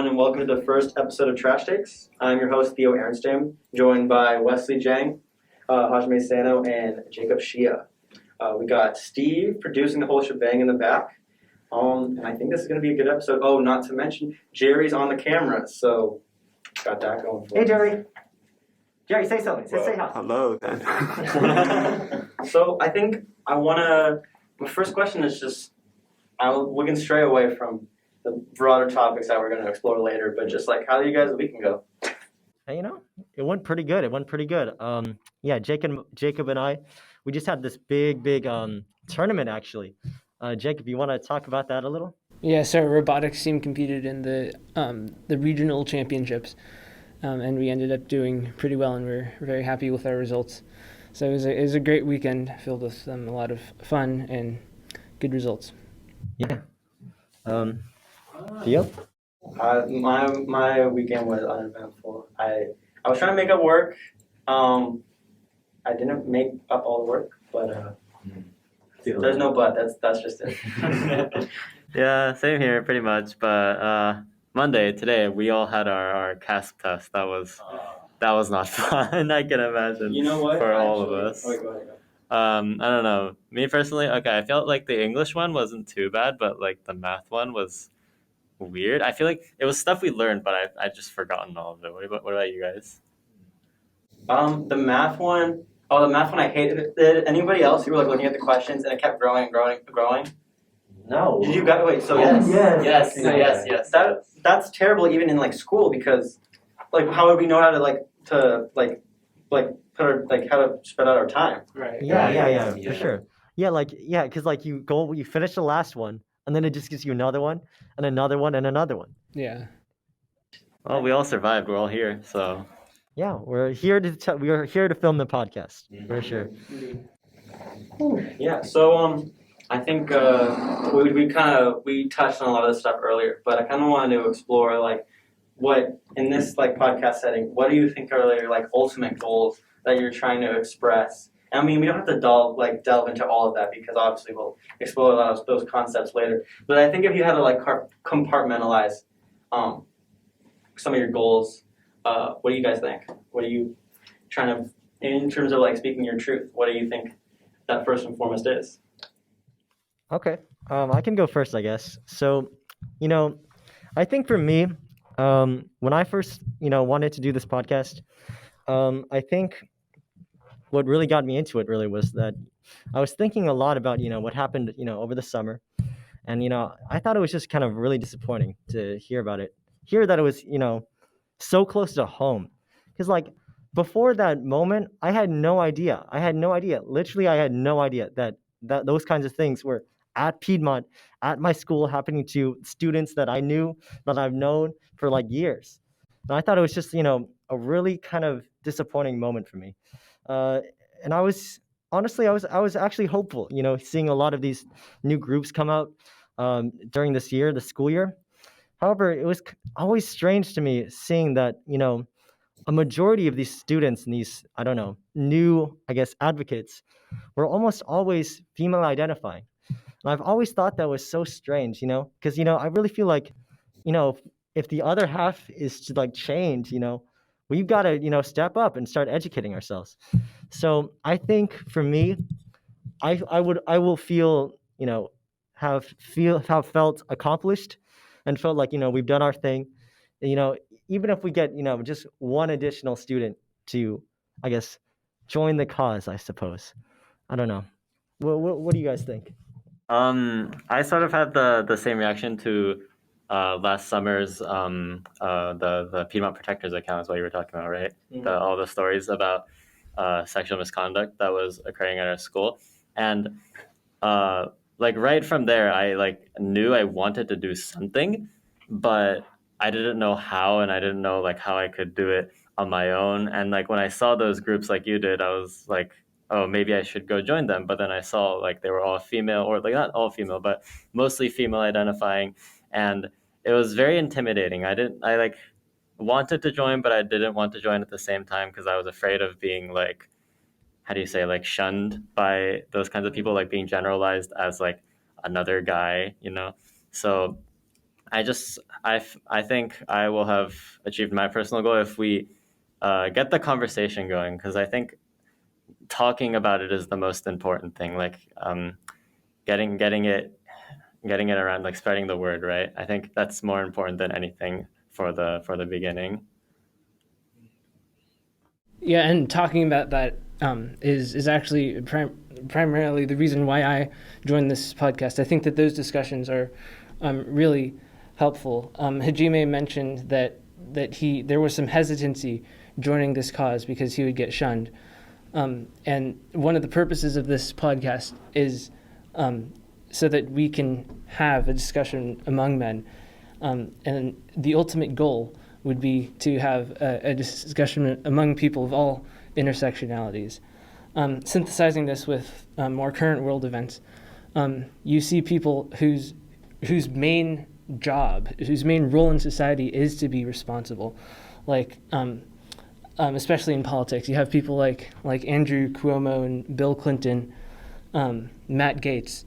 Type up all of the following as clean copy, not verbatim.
everyone, and welcome to the first episode of Trash Takes. I'm your host, Theo Arnstam, joined by Wesley Jeng, Hajime Sano, and Jacob Hsia. We got Steve producing the whole shebang in the back. And I think this is going to be a good episode. Oh, not to mention, Jerry's on the camera, so got that going for us. Hey, Jerry. Jerry, say something. Say hi. Hello, then. So I think my first question is just, we can stray away from the broader topics that we're going to explore later, but just like, how did you guys' weekend go? Hey, it went pretty good. Yeah, Jacob and I, we just had this big tournament actually. Jacob, you want to talk about that a little? Yeah, so our robotics team competed in the regional championships, and we ended up doing pretty well, and we're very happy with our results. So it was a great weekend filled with a lot of fun and good results. Yeah. Theo? My weekend was uneventful. I was trying to make up work. I didn't make up all the work, but there's no but. That's just it. Yeah, same here, pretty much. But today, we all had our CASP test. That was not fun. I can imagine. You know what? For all of us. Oh, go ahead. I don't know. Me personally, okay, I felt like the English one wasn't too bad, but like the math one was weird. I feel like it was stuff we learned, but I just forgotten all of it. What about you guys? The math one. Oh, the math one I hated. Did anybody else? You were like looking at the questions and it kept growing and growing. No. Did you guys wait? So yes. That's terrible even in like school because like how would we know how to how to spread out our time? Right. Yeah, for sure. Yeah, because like you finish the last one, and then it just gives you another one, and another one, and another one. Yeah. Well, we all survived. We're all here, so. Yeah, we're here to film the podcast for sure. Yeah. So I think we touched on a lot of this stuff earlier, but I kind of wanted to explore like what in this like podcast setting, what do you think are your like ultimate goals that you're trying to express? And, I mean, we don't have to delve into all of that because obviously we'll explore a lot of those concepts later. But I think if you had to like compartmentalize some of your goals, what do you guys think? What are you trying to, in terms of like speaking your truth, what do you think that first and foremost is? Okay, I can go first, I guess. So, I think for me, when I first, wanted to do this podcast, I think what really got me into it really was that I was thinking a lot about, what happened, over the summer. And, I thought it was just kind of really disappointing to hear about it. Hear that it was, so close to home. Because, like, before that moment, I had no idea. Literally, I had no idea that those kinds of things were at Piedmont, at my school, happening to students that I knew, that I've known for, like, years. And I thought it was just, a really kind of disappointing moment for me. And I was actually hopeful, seeing a lot of these new groups come out during this year, the school year. However, it was always strange to me seeing that, a majority of these students and these, new, advocates were almost always female identifying. And I've always thought that was so strange, because, I really feel like, if the other half is to like change, we've got to, step up and start educating ourselves. So I think for me, I will feel, have felt accomplished and felt like, we've done our thing, even if we get, just one additional student to, join the cause, I suppose. I don't know. What do you guys think? I sort of had the same reaction to last summer's the Piedmont Protectors account is what you were talking about, right? Mm-hmm. All the stories about sexual misconduct that was occurring at our school, and right from there, I knew I wanted to do something, but I didn't know how, and I didn't know how I could do it on my own. And when I saw those groups like you did, I was like, oh, maybe I should go join them. But then I saw they were all female, or not all female, but mostly female identifying. And it was very intimidating. I wanted to join, but I didn't want to join at the same time because I was afraid of being shunned by those kinds of people, being generalized as another guy, So I think I will have achieved my personal goal if we get the conversation going, because I think talking about it is the most important thing. Like getting it around, like spreading the word, right? I think that's more important than anything for the beginning. Yeah, and talking about that is actually primarily the reason why I joined this podcast. I think that those discussions are really helpful. Hajime mentioned that there was some hesitancy joining this cause because he would get shunned. And one of the purposes of this podcast is so that we can have a discussion among men. And the ultimate goal would be to have a discussion among people of all intersectionalities. Synthesizing this with more current world events, you see people whose main job, whose main role in society is to be responsible. Like, especially in politics, you have people like Andrew Cuomo and Bill Clinton, Matt Gaetz.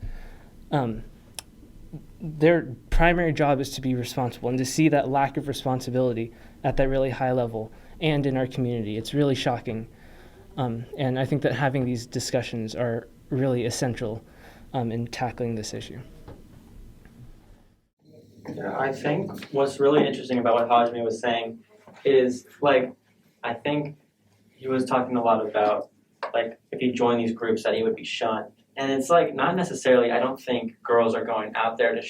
Their primary job is to be responsible, and to see that lack of responsibility at that really high level and in our community, it's really shocking. And I think that having these discussions are really essential in tackling this issue. Yeah, I think what's really interesting about what Hajime was saying is, like, I think he was talking a lot about, like, if he joined these groups that he would be shunned. And it's like, not necessarily, I don't think girls are going out there to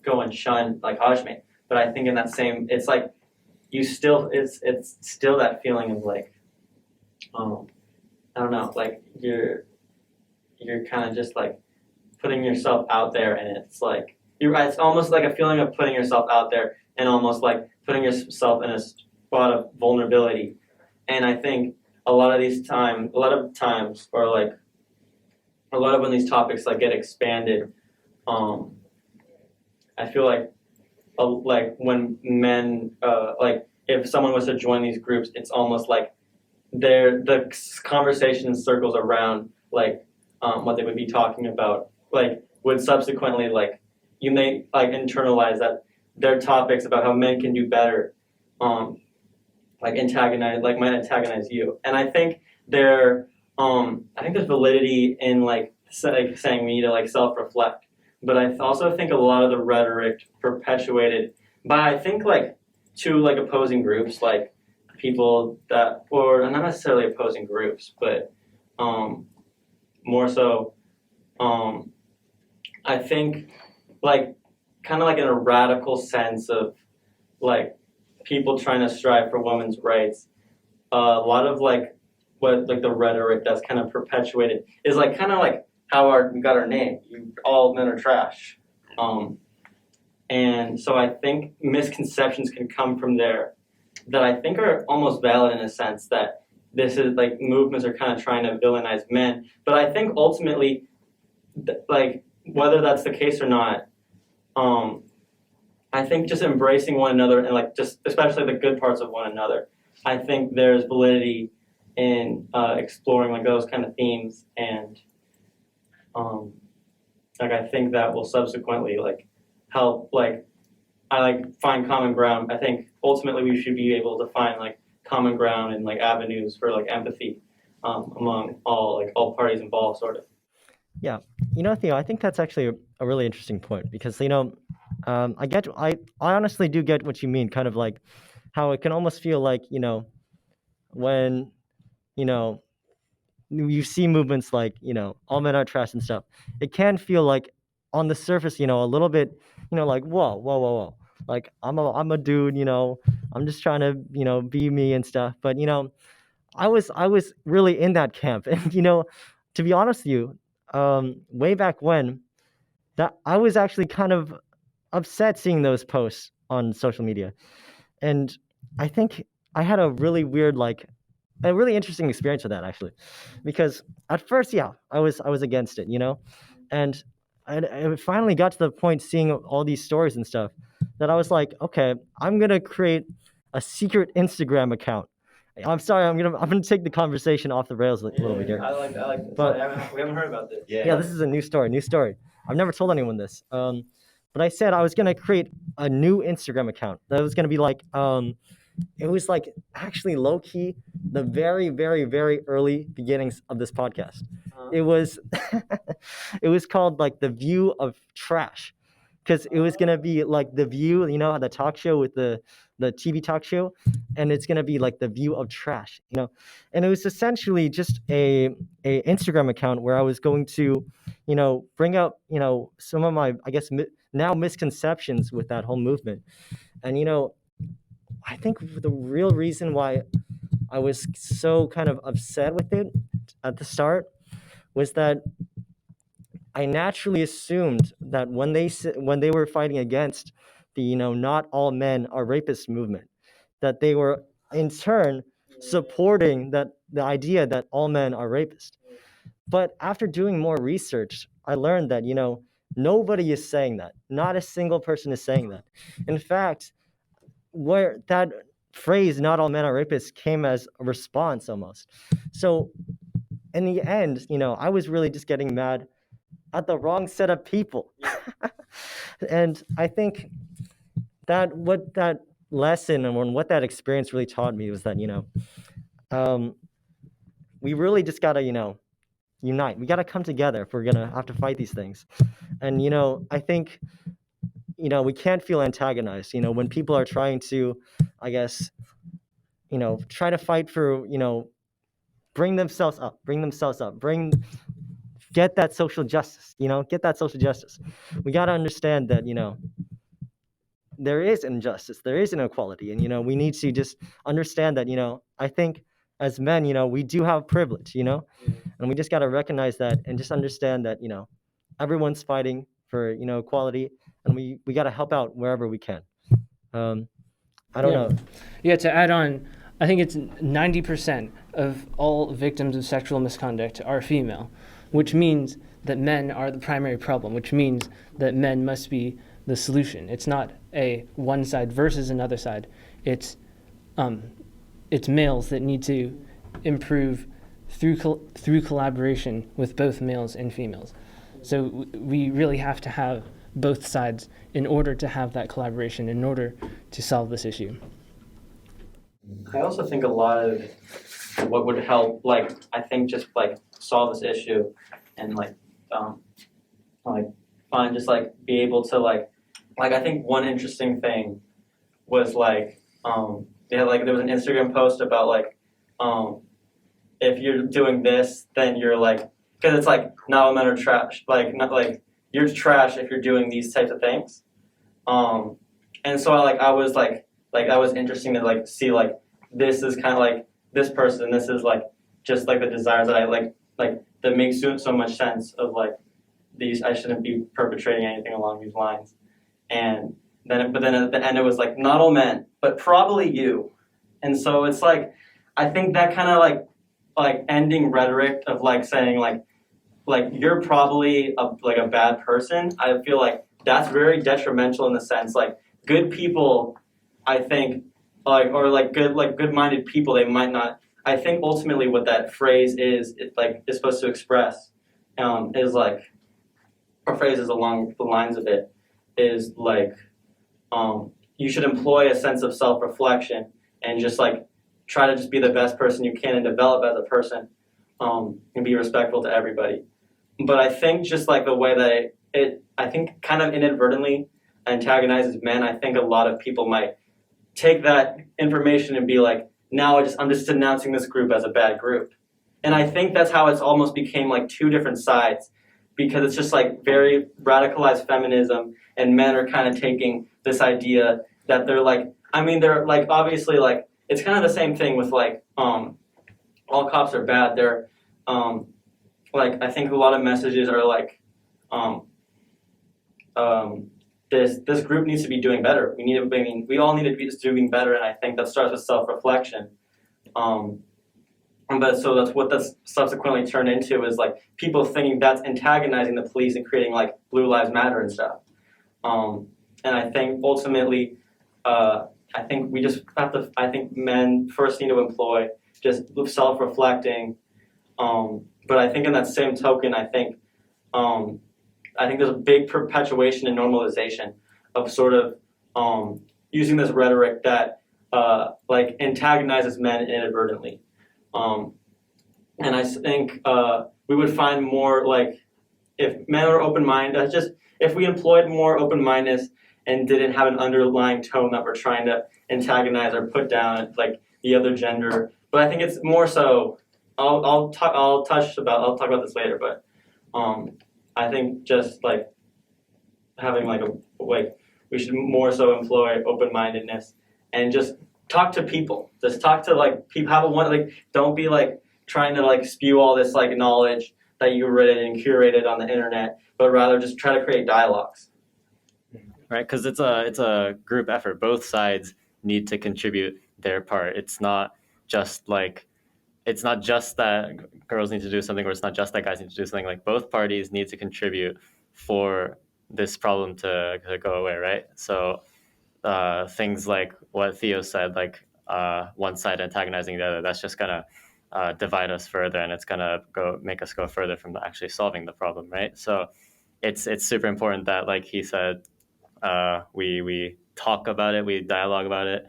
go and shun like Hajime, but I think in that same, it's like, it's still that feeling of like, I don't know, like you're kind of just like putting yourself out there, and it's like, it's almost like a feeling of putting yourself out there and almost like putting yourself in a spot of vulnerability. And I think a lot of times, or like, a lot of when these topics like get expanded, I feel like when men, like if someone was to join these groups, it's almost like the conversation circles around like what they would be talking about, like would subsequently like you may like internalize that their topics about how men can do better, might antagonize you. And I think there's validity in like saying we need to like self-reflect, but I also think a lot of the rhetoric perpetuated by I think like two like opposing groups, like people that, or not necessarily opposing groups, but more so I think like kind of like in a radical sense of like people trying to strive for women's rights. A lot of like what like the rhetoric that's kind of perpetuated is like kind of like how we got our name. All men are trash. And so I think misconceptions can come from there that I think are almost valid in a sense that this is like movements are kind of trying to villainize men. But I think ultimately, like whether that's the case or not, I think just embracing one another and like just especially the good parts of one another, I think there's validity in exploring like those kind of themes, and like I think that will subsequently like help like I like find common ground. I think ultimately we should be able to find like common ground and like avenues for like empathy among all parties involved, sort of. Yeah, Theo, I think that's actually a really interesting point because I honestly do get what you mean, kind of like how it can almost feel like when you see movements like all men are trash and stuff, it can feel like on the surface a little bit like whoa, like I'm a dude, I'm just trying to be me and stuff, but I was really in that camp, and to be honest with you, way back when, that I was actually kind of upset seeing those posts on social media, and I think I had a really weird a really interesting experience with that actually, because at first, yeah, I was against it, and I finally got to the point seeing all these stories and stuff that I was like, okay, I'm gonna create a secret Instagram account. I'm sorry, I'm gonna take the conversation off the rails a little bit here. I like this. But we haven't heard about this. yeah, this is a new story. I've never told anyone this. but I said I was gonna create a new Instagram account that was gonna be like it was like actually low key the very very very early beginnings of this podcast. It was it was called like the View of Trash, because it was gonna be like the View, you know, the talk show with the TV talk show, and it's gonna be like the View of Trash, you know, and it was essentially just a Instagram account where I was going to, you know, bring up, you know, some of my, I guess, now misconceptions with that whole movement, and you know, I think the real reason why I was so kind of upset with it at the start was that I naturally assumed that when they were fighting against the, you know, not all men are rapists movement, that they were in turn supporting that the idea that all men are rapists. But after doing more research, I learned that, you know, nobody is saying that. Not a single person is saying that. In fact, where that phrase "not all men are rapists" came as a response almost. So in the end, you know, I was really just getting mad at the wrong set of people. And I think that what that lesson and what that experience really taught me was that, you know, we really just gotta, you know, unite. We gotta come together if we're gonna have to fight these things. And you know, I think, you know, we can't feel antagonized. You know, when people are trying to, I guess, you know, try to fight for, you know, bring themselves up, get that social justice, you know, get that social justice. We got to understand that, you know, there is injustice, there is inequality, and, you know, we need to just understand that, you know, I think as men, you know, we do have privilege, you know, and we just got to recognize that and just understand that, you know, everyone's fighting for, you know, equality, and we got to help out wherever we can. I don't know. Yeah, to add on, I think it's 90% of all victims of sexual misconduct are female, which means that men are the primary problem, which means that men must be the solution. It's not a one side versus another side. It's males that need to improve through collaboration with both males and females. So we really have to have both sides in order to have that collaboration, in order to solve this issue. I also think a lot of what would help, like, I think just like solve this issue and like find just like be able to like I think one interesting thing was like there was an Instagram post about like if you're doing this, then you're like, because it's like not all men are trash, like not like you're trash if you're doing these types of things, and so I was that was interesting to like see like this is kind of like this person, this is like just like the desires that I like that makes so much sense of like these, I shouldn't be perpetrating anything along these lines. And then but then at the end it was like not all men, but probably you. And so it's like I think that kind of like ending rhetoric of like saying like you're probably a bad person, I feel like that's very detrimental in the sense like good people, I think, or good-minded people, they might not. I think ultimately what that phrase is supposed to express is like, or phrases along the lines of it is like you should employ a sense of self-reflection and just like try to just be the best person you can and develop as a person and be respectful to everybody. But I think just like the way that it I think kind of inadvertently antagonizes men, I think a lot of people might take that information and be like, now I'm just denouncing this group as a bad group. And I think that's how it's almost became like two different sides, because it's just like very radicalized feminism, and men are kind of taking this idea that they're like, I mean, they're like, obviously like, it's kind of the same thing with like, all cops are bad. They're like, I think a lot of messages are like, this group needs to be doing better. We all need to be doing better, and I think that starts with self-reflection. But so that's what that's subsequently turned into, is like people thinking that's antagonizing the police and creating like Blue Lives Matter and stuff. And I think ultimately, I think we just have to. I think men first need to employ just self-reflecting. But I think in that same token, I think I think there's a big perpetuation and normalization of sort of using this rhetoric that like antagonizes men inadvertently. And I think we would find more like if men are open-minded, just if we employed more open-mindedness and didn't have an underlying tone that we're trying to antagonize or put down like the other gender. But I think it's more so. I'll talk about this later. But I think just like having we should more so employ open-mindedness and just talk to people. Just talk to like people. Have a one like don't be like trying to like spew all this like knowledge that you read and curated on the internet, but rather just try to create dialogues. Right, because it's a group effort. Both sides need to contribute their part. It's not just that girls need to do something, or it's not just that guys need to do something. Like both parties need to contribute for this problem to go away, right? So things like what Theo said, like one side antagonizing the other, that's just gonna divide us further, and it's gonna make us go further from actually solving the problem, right? So it's super important that, like he said, we talk about it, we dialogue about it,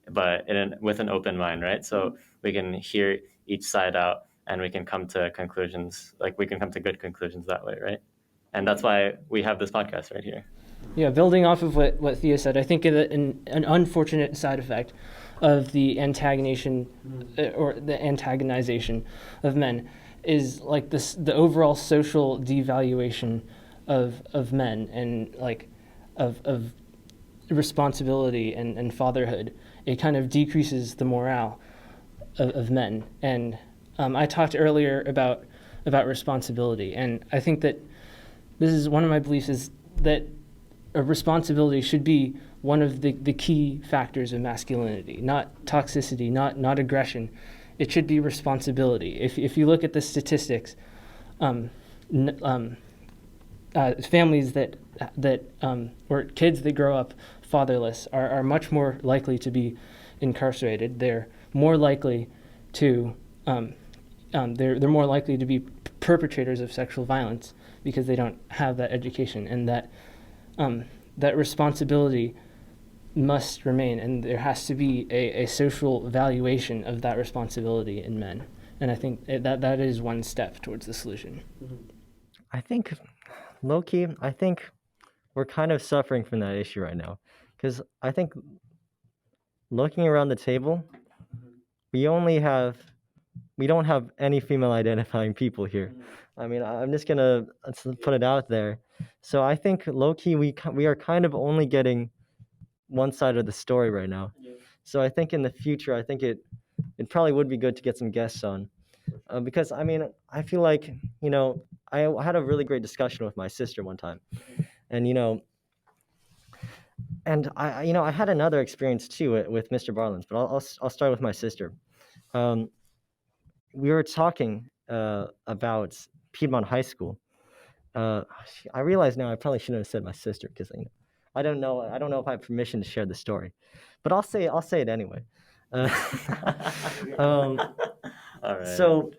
but with an open mind, right? So we can hear each side out, and we can come to conclusions, like we can come to good conclusions that way, right? And that's why we have this podcast right here. Yeah, building off of what Thea said, I think an unfortunate side effect of the antagonization or the antagonization of men is like the overall social devaluation of men and like of responsibility and fatherhood. It kind of decreases the morale of men. And I talked earlier about responsibility, and I think that this is one of my beliefs is that a responsibility should be one of the key factors of masculinity, not toxicity, not aggression. It should be responsibility. If you look at the statistics, families that or kids that grow up fatherless are much more likely to be incarcerated. They're more likely to they're more likely to be perpetrators of sexual violence because they don't have that education, and that responsibility must remain, and there has to be a social valuation of that responsibility in men. And I think that is one step towards the solution. I think, low-key, I think we're kind of suffering from that issue right now. Because I think looking around the table, we don't have any female identifying people here. I mean, I'm just gonna put it out there. So I think low-key we are kind of only getting one side of the story right now. Yeah. So I think in the future, I think it probably would be good to get some guests on. Because I mean, I feel like, I had a really great discussion with my sister one time. And I had another experience too with Mr. Barlands, but I'll start with my sister. We were talking about Piedmont High School. I realize now I probably shouldn't have said my sister because I don't know if I have permission to share the story, but I'll say it anyway. All right. So,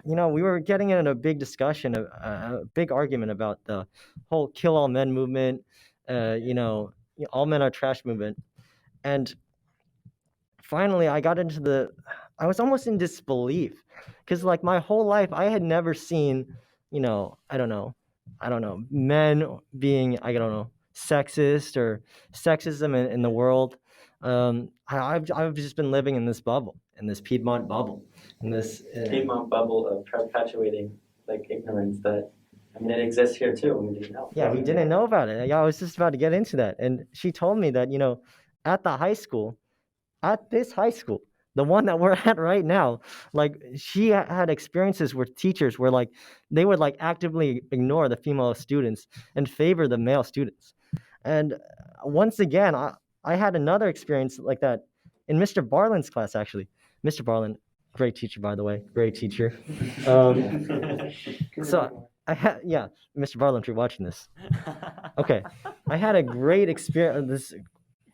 we were getting in a big discussion, a big argument about the whole kill all men movement, all men are trash movement. And finally, I was almost in disbelief because like my whole life, I had never seen, I don't know, men being, sexist or sexism in the world. I've just been living in this bubble, in this Piedmont bubble, in this Piedmont bubble of perpetuating like ignorance that it exists here too, and we didn't know. Yeah, we didn't know about it. I was just about to get into that, and she told me that at this high school, the one that we're at right now, like she had experiences where teachers were like, they would like actively ignore the female students and favor the male students. And once again, I had another experience like that in Mr. Barland's class, actually. Mr. Barland, great teacher, by the way, great teacher. So Mr. Barland, if you're watching this. Okay, I had a great experience, this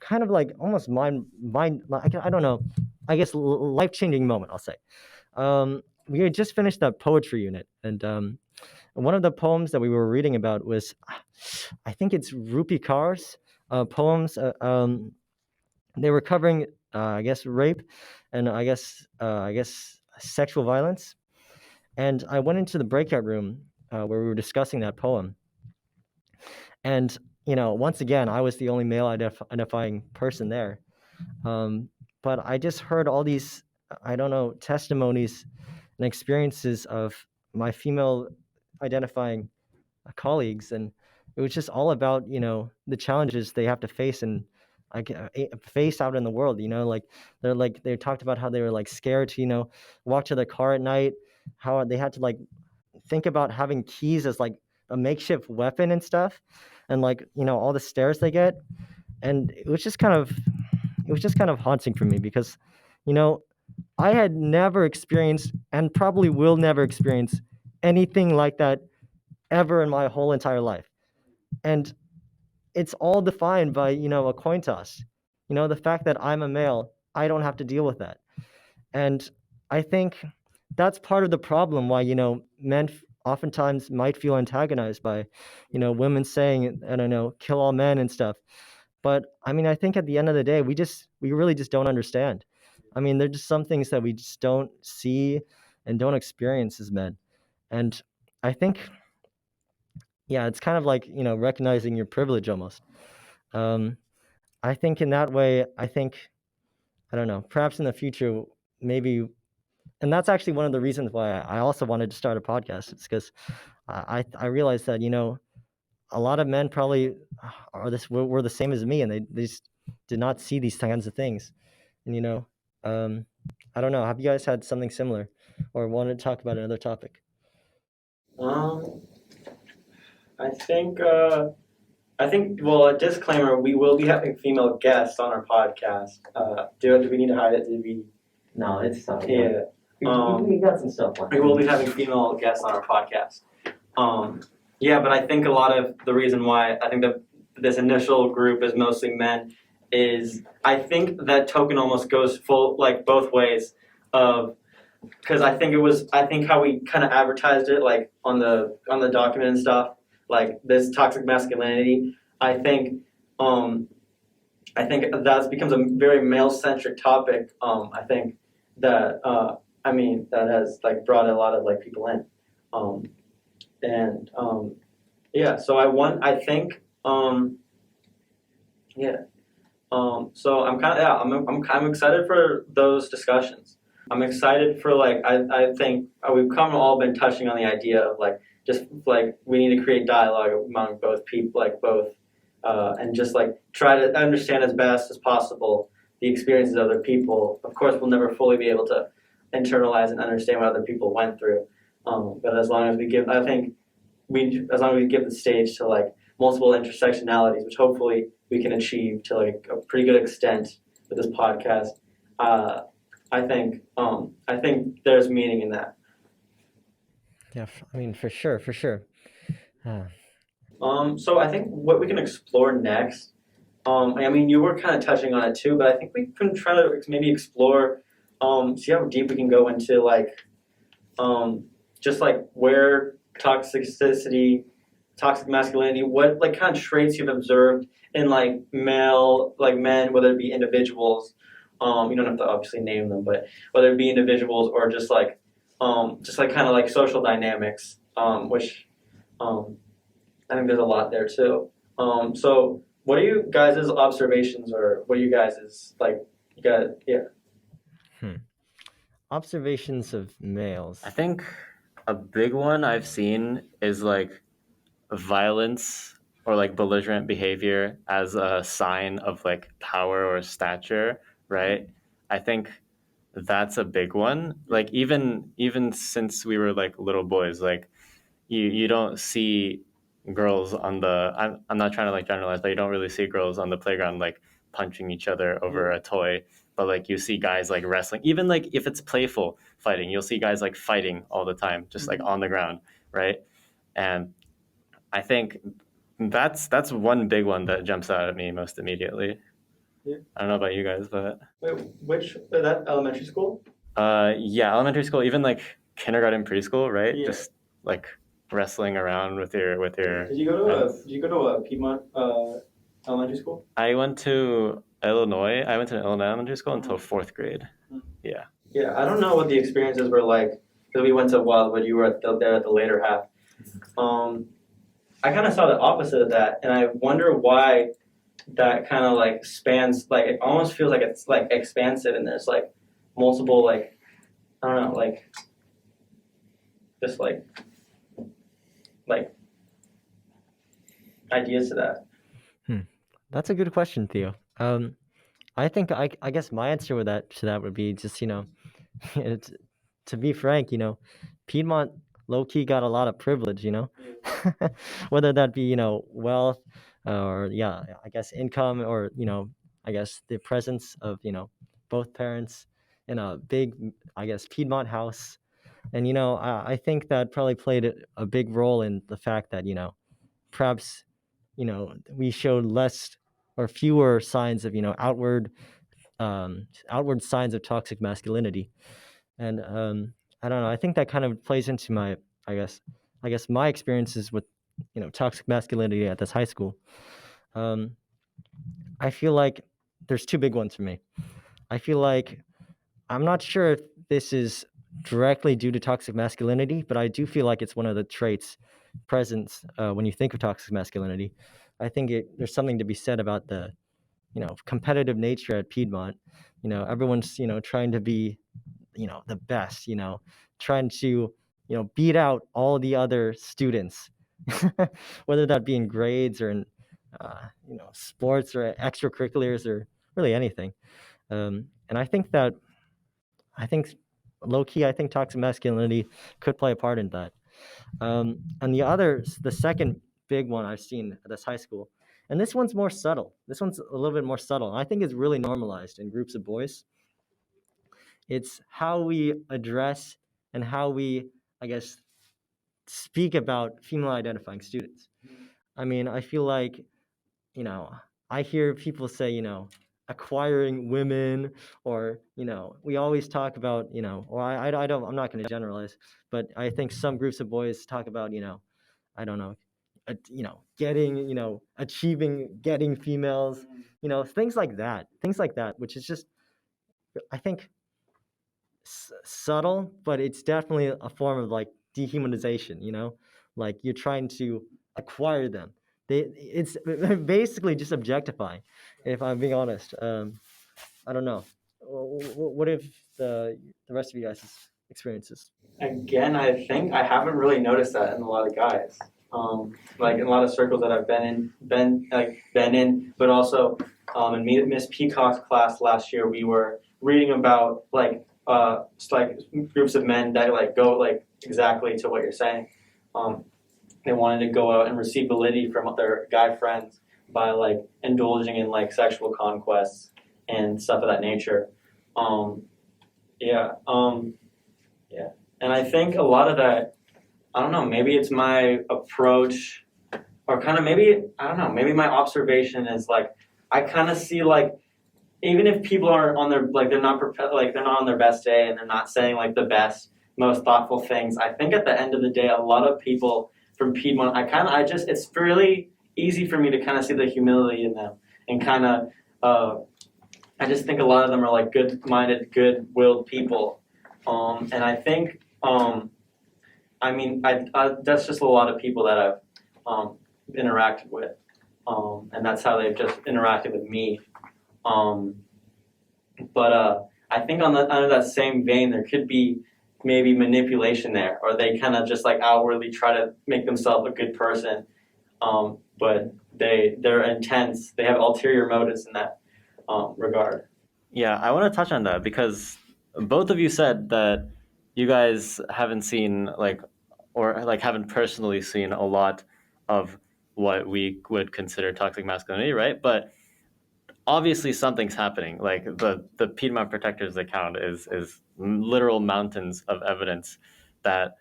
kind of like almost I don't know, I guess life-changing moment, I'll say. We had just finished that poetry unit, and one of the poems that we were reading about was, I think it's Rupi Kaur's poems. They were covering, I guess, rape, and I guess sexual violence. And I went into the breakout room where we were discussing that poem. And once again, I was the only male identifying person there. But I just heard all these, I don't know, testimonies and experiences of my female identifying colleagues, and it was just all about the challenges they have to face and face out in the world. Like they talked about how they were like scared to walk to their car at night, how they had to like think about having keys as like a makeshift weapon and stuff, and like all the stares they get. And it was just kind of haunting for me because I had never experienced and probably will never experience anything like that ever in my whole entire life. And it's all defined by a coin toss. The fact that I'm a male, I don't have to deal with that. And I think that's part of the problem why men oftentimes might feel antagonized by women saying, I don't know, kill all men and stuff. But I mean, I think at the end of the day, we really just don't understand. I mean, there's just some things that we just don't see and don't experience as men. And I think, yeah, it's kind of like recognizing your privilege almost. I think in that way, I don't know, perhaps in the future, maybe, and that's actually one of the reasons why I also wanted to start a podcast. It's because I realized that a lot of men probably were the same as me, and they just did not see these kinds of things. And I don't know. Have you guys had something similar, or wanted to talk about another topic? I think. Well, a disclaimer: we will be having female guests on our podcast. Do we need to hide it? Did we? No, it's not. Yeah. We got some stuff planned. We will be having female guests on our podcast. Yeah, but I think a lot of the reason why I think that this initial group is mostly men is I think that token almost goes both ways of because I think how we kind of advertised it like on the document and stuff like this toxic masculinity. I think that becomes a very male centric topic. I think that that has like brought a lot of like people in. Yeah, so so I'm excited for those discussions. I'm excited for like I think we've kind of all been touching on the idea of like just like we need to create dialogue among both people, like both and just like try to understand as best as possible the experiences of other people. Of course, we'll never fully be able to internalize and understand what other people went through. But as long as we give the stage to like multiple intersectionalities, which hopefully we can achieve to like a pretty good extent with this podcast, I think there's meaning in that. Yeah, I mean, for sure. So I think what we can explore next, I mean, you were kind of touching on it too, but I think we can try to maybe explore, see how deep we can go into like, just like where toxic masculinity, what like kind of traits you've observed in like men, whether it be individuals, you don't have to obviously name them, but whether it be individuals or just like kind of like social dynamics, which I think there's a lot there too. So what are you guys' observations or what are you guys' like, Observations of males. I think a big one I've seen is like violence or like belligerent behavior as a sign of like power or stature, right? I think that's a big one. Like even since we were like little boys, like you don't see girls on the I'm not trying to like generalize, but you don't really see girls on the playground like punching each other over a toy. But like you see guys like wrestling, even like if it's playful fighting, you'll see guys like fighting all the time, just like on the ground, right? And I think that's one big one that jumps out at me most immediately. Yeah. I don't know about you guys, but Wait, that elementary school? Yeah, elementary school, even like kindergarten, preschool, right? Yeah. Just like wrestling around with your. Did you go to a Piedmont elementary school? I went to Illinois. I went to Illinois elementary school until fourth grade. Yeah. Yeah, I don't know what the experiences were like because we went to Wild, but you were there at the later half. I kind of saw the opposite of that, and I wonder why that kind of like spans. Like it almost feels like it's like expansive, and there's like multiple like I don't know like just like ideas to that. That's a good question, Theo. I think I guess my answer with that to that would be just it's, to be frank, Piedmont low key got a lot of privilege, whether that be wealth or I guess income or I guess the presence of both parents in a big I guess Piedmont house, and I think that probably played a big role in the fact that perhaps we showed less or fewer signs of outward signs of toxic masculinity, and I don't know. I think that kind of plays into my I guess my experiences with toxic masculinity at this high school. Um, I feel like there's two big ones for me. I feel like I'm not sure if this is directly due to toxic masculinity, but I do feel like it's one of the traits present when you think of toxic masculinity. I think there's something to be said about the competitive nature at Piedmont. Everyone's trying to be the best. Trying to beat out all the other students, whether that be in grades or in sports or extracurriculars or really anything. And I think low key, I think toxic masculinity could play a part in that. And the second big one I've seen at this high school, and this one's more subtle. This one's a little bit more subtle. And I think it's really normalized in groups of boys. It's how we address and how we, I guess, speak about female identifying students. I mean, I feel like, I hear people say, acquiring women, or we always talk about or I don't, I'm not going to generalize, but I think some groups of boys talk about I don't know, getting achieving getting females, things like that, which is just I think subtle, but it's definitely a form of like dehumanization, like you're trying to acquire them. It's basically just objectifying, if I'm being honest. I don't know. What if the rest of you guys' experiences? Again, I think I haven't really noticed that in a lot of guys. Like in a lot of circles that I've been in, but also in Miss Peacock's class last year, we were reading about like groups of men that like go like exactly to what you're saying. They wanted to go out and receive validity from their guy friends by like indulging in like sexual conquests and stuff of that nature. And I think a lot of that, I don't know, maybe it's my approach, or kind of maybe, I don't know, maybe my observation is like, I kind of see like, even if people aren't on their, like they're not on their best day and they're not saying like the best, most thoughtful things, I think at the end of the day, a lot of people from Piedmont, it's really easy for me to kind of see the humility in them, and kind of, I just think a lot of them are like good-minded, good-willed people. And I think, that's just a lot of people that I've interacted with. And that's how they've just interacted with me. But I think under that same vein, there could be maybe manipulation there, or they kind of just like outwardly try to make themselves a good person. But they're intense. They have ulterior motives in that regard. Yeah, I want to touch on that because both of you said that you guys haven't seen haven't personally seen a lot of what we would consider toxic masculinity, right? But obviously something's happening. Like the Piedmont Protectors account is literal mountains of evidence that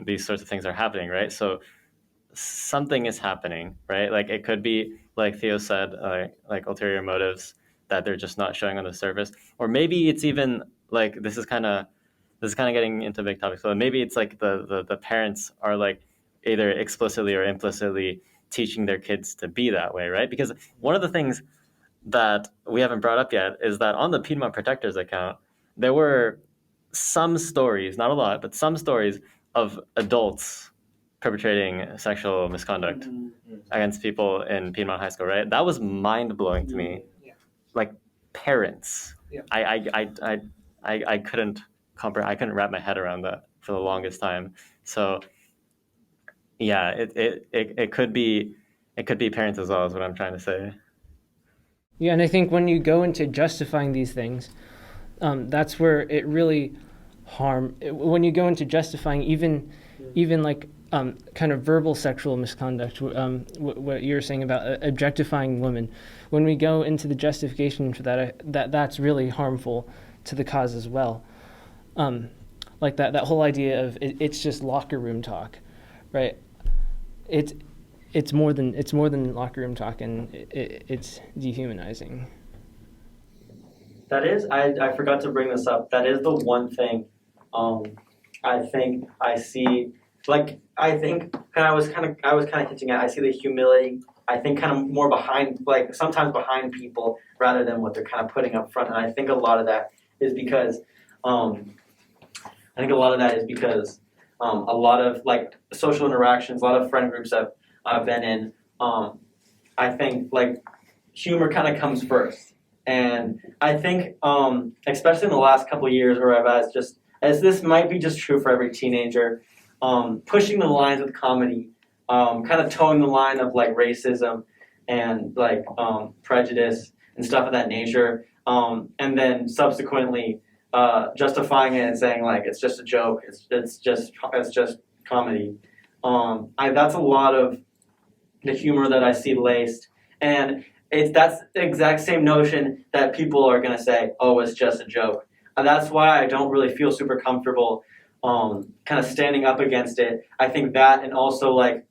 these sorts of things are happening, right? So something is happening, right? Like it could be, like Theo said, like ulterior motives that they're just not showing on the surface, or maybe it's even like this is kind of this is kind of getting into big topics. So maybe it's like the parents are like either explicitly or implicitly teaching their kids to be that way, right? Because one of the things that we haven't brought up yet is that on the Piedmont Protectors account, there were some stories, not a lot, but some stories of adults perpetrating sexual misconduct against people in Piedmont High School, right? That was mind-blowing to me. Yeah. Like parents. Yeah. I couldn't comprehend, I couldn't wrap my head around that for the longest time. So yeah, it could be parents as well, is what I'm trying to say. Yeah, and I think when you go into justifying these things, that's where it really when you go into justifying even like kind of verbal sexual misconduct, what you're saying about objectifying women, when we go into the justification for that's really harmful to the cause as well. Like that whole idea of it's just locker room talk, right? It's more than locker room talk, and it's dehumanizing. That is, I forgot to bring this up. That is the one thing I think I see. Like I think, and I was kind of hinting at. I see the humility. I think kind of more behind, like sometimes behind people rather than what they're kind of putting up front. And I think a lot of that is because, a lot of like social interactions, a lot of friend groups that I've been in, I think like humor kind of comes first. And I think, especially in the last couple of years, or as this might be just true for every teenager, pushing the lines with comedy, kind of towing the line of like racism and like prejudice and stuff of that nature, and then subsequently justifying it and saying like it's just a joke, it's just comedy. That's a lot of the humor that I see laced, and that's the exact same notion that people are gonna say, oh, it's just a joke. And that's why I don't really feel super comfortable kind of standing up against it. I think that, and also like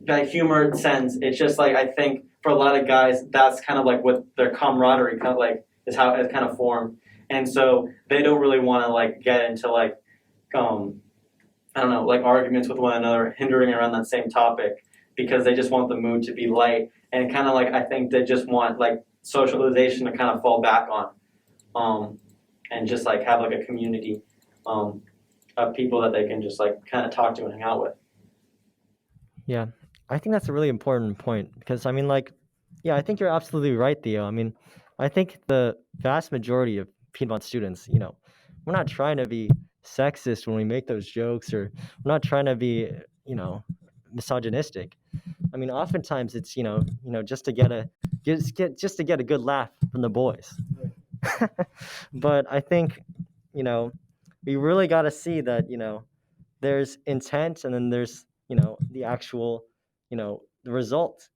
that humor sense, it's just like, I think for a lot of guys, that's kind of like what their camaraderie kind of like is how it's kind of formed. And so they don't really want to like get into like, I don't know, like arguments with one another, hindering around that same topic, because they just want the mood to be light. And kind of like, I think they just want like socialization to kind of fall back on, and just like have like a community of people that they can just like kind of talk to and hang out with. Yeah, I think that's a really important point, because I mean, like, yeah, I think you're absolutely right, Theo. I mean, I think the vast majority of Piedmont students, we're not trying to be sexist when we make those jokes, or we're not trying to be, misogynistic. I mean, oftentimes it's just to get a good laugh from the boys. But I think we really got to see that there's intent, and then there's the actual the result.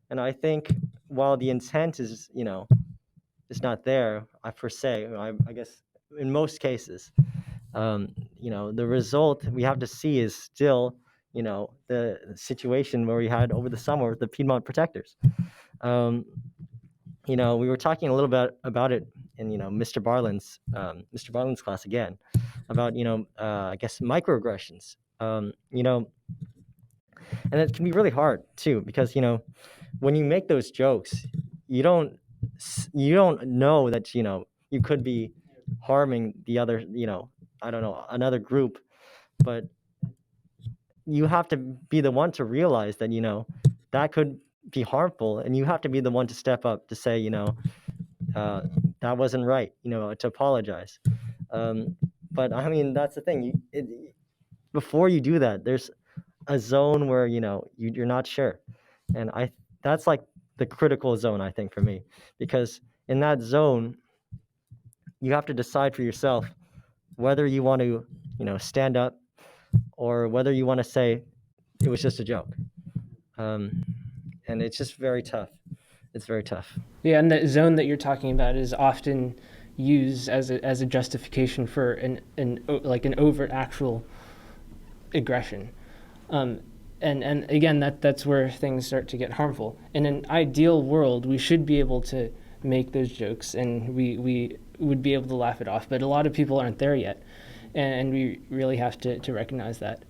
And I think while the intent is not there, per se, I guess in most cases, the result we have to see is still the situation where we had over the summer with the Piedmont Protectors. We were talking a little bit about it in Mr. Barlin's class again, about I guess microaggressions. And it can be really hard too, because when you make those jokes, you don't know that you could be harming the other I don't know, another group, but you have to be the one to realize that that could be harmful, and you have to be the one to step up to say that wasn't right, to apologize. But I mean, that's the thing, before you do that, there's a zone where you're not sure, and that's like the critical zone, I think, for me, because in that zone you have to decide for yourself whether you want to stand up, or whether you want to say it was just a joke. And it's just very tough. It's very tough. Yeah, and the zone that you're talking about is often used as a justification for an overt actual aggression. And again, that's where things start to get harmful. In an ideal world, we should be able to make those jokes, and we would be able to laugh it off. But a lot of people aren't there yet. and we really have to recognize that.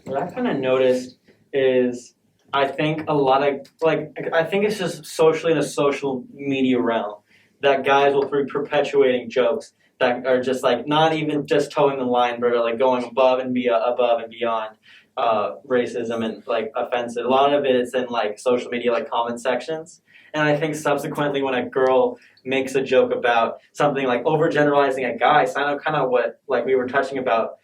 What I kind of noticed is I think a lot of I think it's just socially in the social media realm that guys will be perpetuating jokes that are just like not even just towing the line, but are like going above and beyond racism and like offensive. A lot of it is in like social media, like comment sections. And I think subsequently, when a girl makes a joke about something like overgeneralizing a guy, kind of what like we were touching about.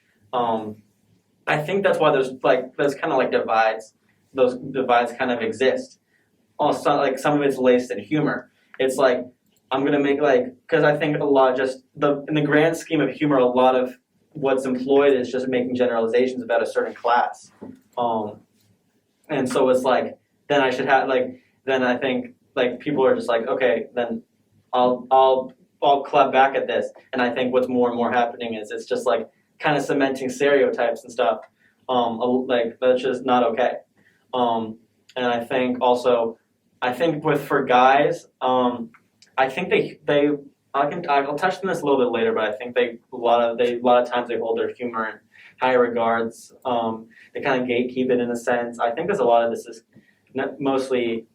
I think that's why there's kind of like divides. Those divides kind of exist. Also, like some of it's laced in humor. It's like I'm gonna make because I think a lot just in the grand scheme of humor, a lot of what's employed is just making generalizations about a certain class. And so it's like then I should have then I think like people are just like okay then I'll clap back at this. And I think what's more and more happening is it's just like kind of cementing stereotypes and stuff. That's just not okay. And I think also, for guys, I think I'll touch on this a little bit later, but I think a lot of times they hold their humor in high regards. They kind of gatekeep it in a sense. I think there's a lot of this is mostly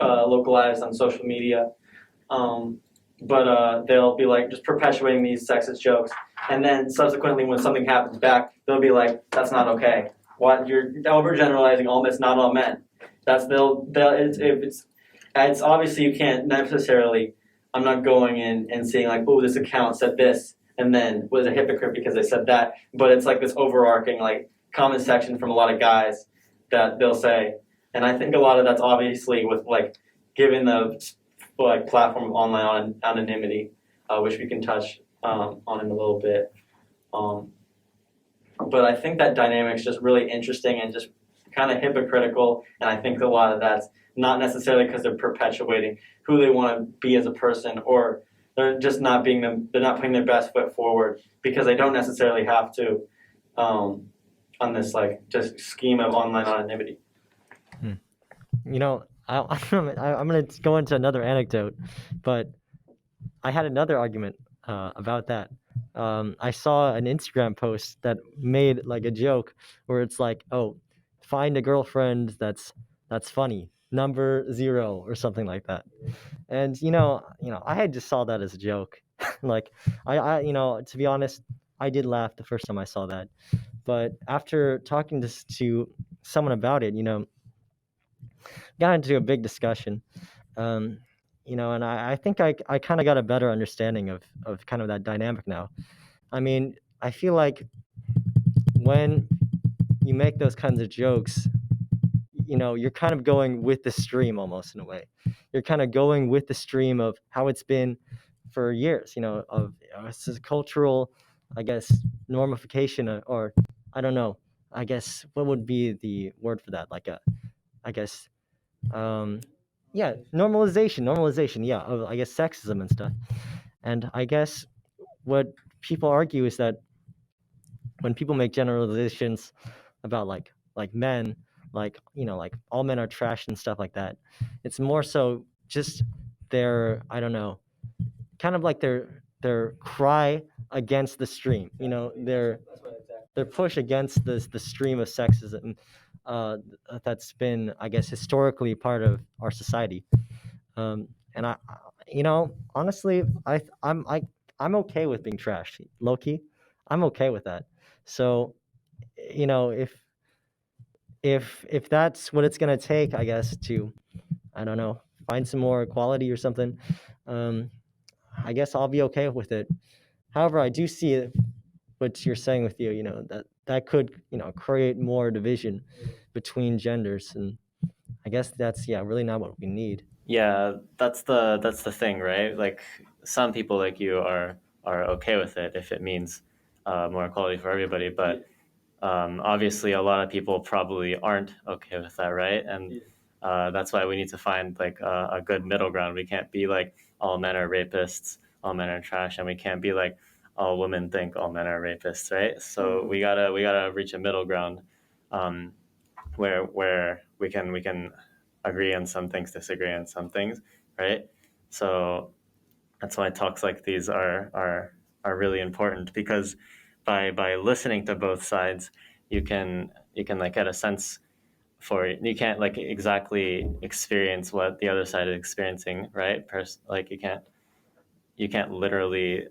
localized on social media. But they'll be like just perpetuating these sexist jokes, and then subsequently when something happens back, they'll be like, "That's not okay. What you're overgeneralizing all men, not all men." It's obviously you can't necessarily. I'm not going in and saying like, "Oh, this account said this," and then was a hypocrite because they said that. But it's like this overarching like comment section from a lot of guys that they'll say, and I think a lot of that's obviously with like giving the platform of online anonymity, which we can touch on in a little bit. But I think that dynamic's just really interesting and just kind of hypocritical, and I think a lot of that's not necessarily because they're perpetuating who they want to be as a person, or they're just not being them. They're not putting their best foot forward because they don't necessarily have to on this just scheme of online anonymity. You know, I'm going to go into another anecdote, but I had another argument about that. I saw an Instagram post that made like a joke where it's like, "Oh, find a girlfriend that's funny, number 0 or something like that." And I had just saw that as a joke. Like I to be honest, I did laugh the first time I saw that, but after talking to someone about it, got into a big discussion. And I think I kind of got a better understanding of kind of that dynamic now. I mean, I feel like when you make those kinds of jokes, you're kind of going with the stream almost in a way. You're kind of going with the stream of how it's been for years, of this is cultural, I guess, normification, or I don't know, I guess, what would be the word for that? I guess, yeah, normalization, yeah, of, I guess, sexism and stuff. And I guess what people argue is that when people make generalizations about like men, like all men are trash and stuff like that, it's more so just their, I don't know, kind of like their cry against the stream, their push against the stream of sexism that's been, I guess, historically part of our society. And honestly, I'm okay with being trash, low key. I'm okay with that. So, if that's what it's gonna take, I guess, to, I don't know, find some more equality or something, I guess I'll be okay with it. However, I do see it, what you're saying with you, that could, create more division between genders, and I guess that's really not what we need. Yeah, that's the thing, right? Like some people like you are okay with it if it means more equality for everybody, but obviously a lot of people probably aren't okay with that, right? And that's why we need to find like a good middle ground. We can't be like all men are rapists, all men are trash, and we can't be like all women think all men are rapists, right? So we gotta reach a middle ground where we can agree on some things, disagree on some things, right? So that's why talks like these are really important, because by listening to both sides, you can like get a sense for, you can't like exactly experience what the other side is experiencing, right? Like you can't literally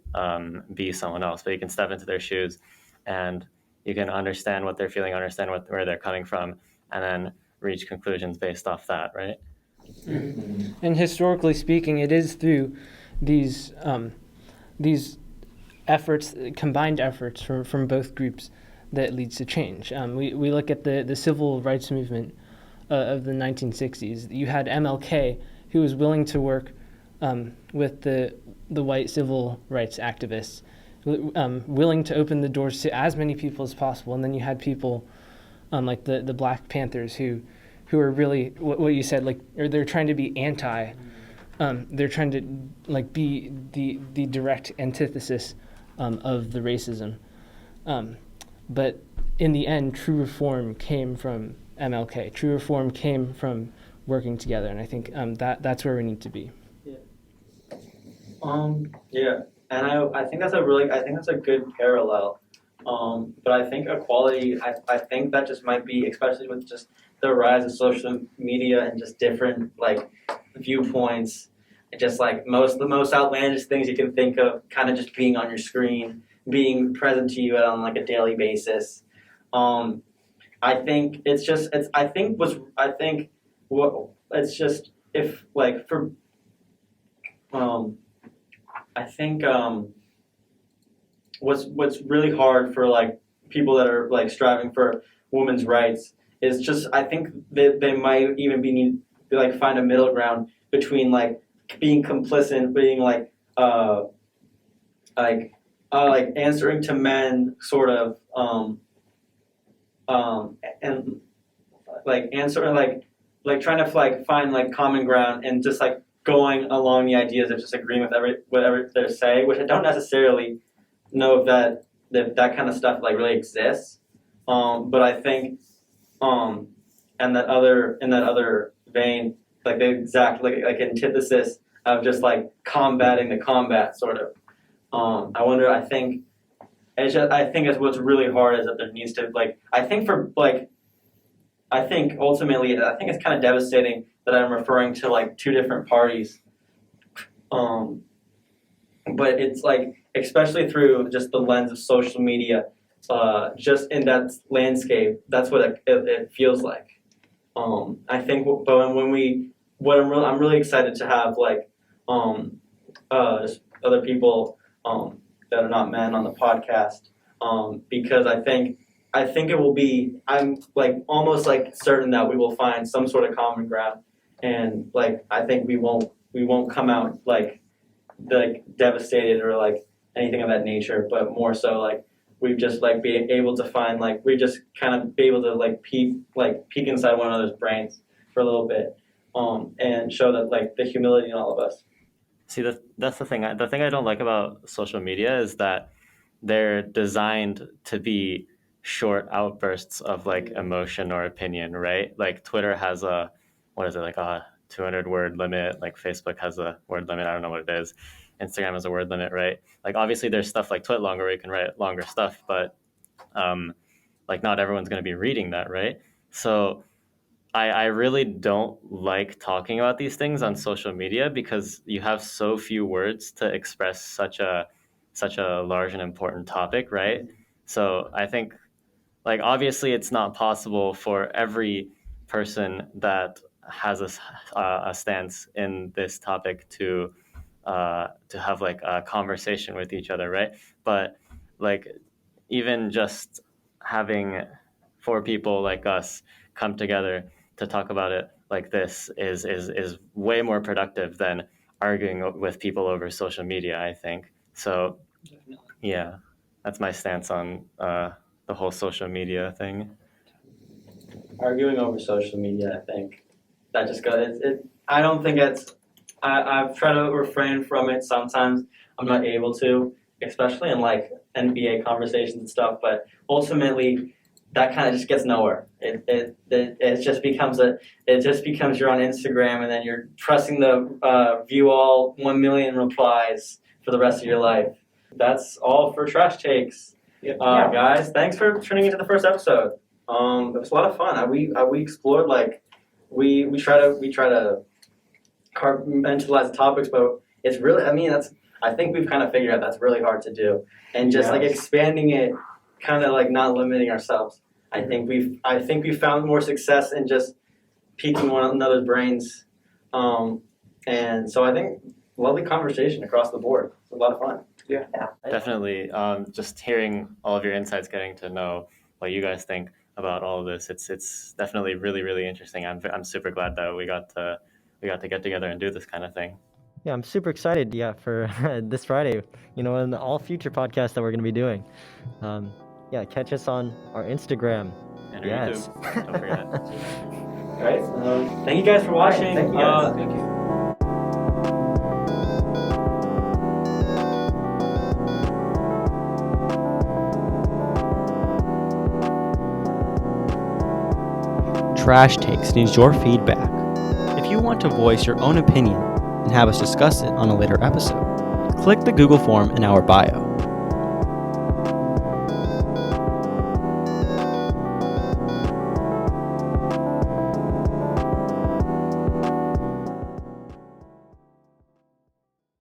be someone else, but you can step into their shoes, and you can understand what they're feeling, understand where they're coming from, and then reach conclusions based off that, right? And historically speaking, it is through these efforts, combined efforts from both groups, that leads to change. We look at the civil rights movement of the 1960s. You had MLK, who was willing to work with the white civil rights activists, willing to open the doors to as many people as possible. And then you had people like the Black Panthers who are really what you said, like, or they're trying to be anti. They're trying to like be the direct antithesis of the racism. But in the end, true reform came from MLK. True reform came from working together, and I think that's where we need to be. Yeah, and I think that's a good parallel. But I think equality, I think that just might be, especially with just the rise of social media and just different like viewpoints, just like the most outlandish things you can think of, kind of just being on your screen, being present to you on like a daily basis. I think it's just if like for I think what's really hard for like people that are like striving for women's rights is just, I think that they might even be like find a middle ground between like being complicit, being like answering to men sort of and like answering like trying to like find like common ground and just like going along the ideas of just agreeing with whatever they're saying, which I don't necessarily know if that kind of stuff like really exists. But I think in that other vein, like the exact like antithesis of just like combating the combat sort of. I think it's what's really hard is that there needs to like, I think ultimately I think it's kind of devastating that I'm referring to like two different parties. But it's like, especially through just the lens of social media, just in that landscape, that's what it feels like. I think, but I'm really excited to have like just other people that are not men on the podcast, because I think it will be, I'm like almost like certain that we will find some sort of common ground, and like I think we won't come out like devastated or like anything of that nature, but more so like we've just like be able to find like we just kind of be able to like peek inside one another's brains for a little bit, and show that like the humility in all of us. See, that's the thing. The thing I don't like about social media is that they're designed to be short outbursts of like emotion or opinion, right? Like Twitter has a 200 word limit. Like Facebook has a word limit. I don't know what it is. Instagram has a word limit, right? Like obviously there's stuff like TwitLonger where you can write longer stuff, but like not everyone's going to be reading that, right? So I really don't like talking about these things on social media because you have so few words to express such a large and important topic, right? So I think like obviously it's not possible for every person that has a stance in this topic to have like a conversation with each other, right? But like even just having 4 people like us come together to talk about it like this is way more productive than arguing with people over social media, I think. So yeah, that's my stance on the whole social media thing. Arguing over social media, I think that just goes. I don't think it's. I've tried to refrain from it. Sometimes I'm not able to, especially in like NBA conversations and stuff. But ultimately, that kind of just gets nowhere. It just becomes you're on Instagram and then you're pressing the view all 1 million replies for the rest of your life. That's all for Trash Takes. Guys, thanks for tuning into the first episode. It was a lot of fun. We explored like we try to compartmentalize the topics, but it's really, I think we've kind of figured out that's really hard to do, and just like expanding it, kind of like not limiting ourselves. I think we've found more success in just piquing one another's brains, and so I think lovely conversation across the board. It's a lot of fun. Yeah. Definitely. Just hearing all of your insights, getting to know what you guys think about all of this. It's definitely really, really interesting. I'm super glad that we got to get together and do this kind of thing. Yeah, I'm super excited. Yeah, for this Friday, and all future podcasts that we're going to be doing. Catch us on our Instagram. And our Yes. YouTube. Don't forget. All right. Thank you guys for watching. Thank you guys. Thank you. Trash Takes needs your feedback. If you want to voice your own opinion and have us discuss it on a later episode, click the Google Form in our bio.